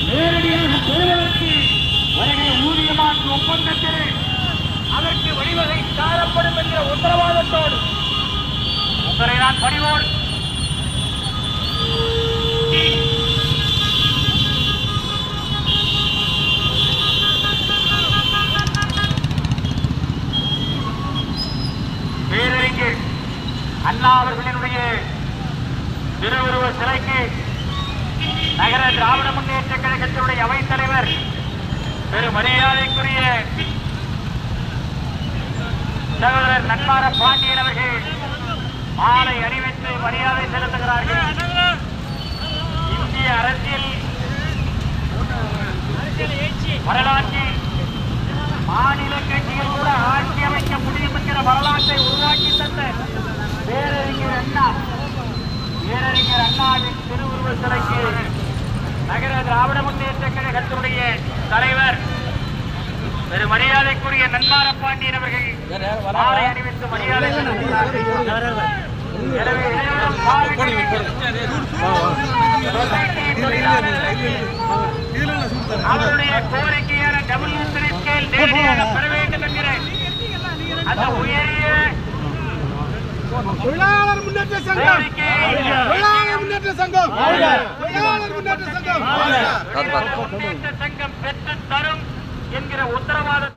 நேரடியாக பெறுவதற்கு வருகை ஊதியமாற்று ஒப்பந்தத்தில் அதற்கு வழிவகை சாரப்படும் என்ற உத்தரவாதத்தோடு உங்களை நான் பணிவோடு பேரறிஞர் அண்ணா அவர்களினுடைய திருவுருவ சிலைக்கு நகர திராவிட முன்னேற்ற கழகத்தினுடைய அவைத் தலைவர் பெரு மரியாதைக்குரிய சகோதரர் நன்மார பாண்டியன் அவர்கள் மாலை அணிவித்து மரியாதை செலுத்துகிறார்கள். இந்திய அரசியல் வரலாற்றில் மாநில கட்சிகள் கூட ஆட்சி அமைக்க முடியும் என்கிற வரலாற்றை உருவாக்கி தந்த பேரறிஞர் அண்ணாவின் திருவுருவ சிலைக்கு நகர திராவிட முன்னேற்ற கழகத்தினுடைய தலைவர் பெரு மரியாதைக்குரிய நன்மார பாண்டியன் அவர்கள் மாலை அணிவித்து மரியாதை செலுத்துகிறார்கள். எனவே அவருடைய கோரிக்கையான டபிள்யூ ஸ்கேல் நேரடியாக பெற வேண்டும் என்கிற அந்த உயரிய தொழிலாளர் முன்னேற்ற சங்கம் பெற்று தரும் என்கிற உத்தரவாதம்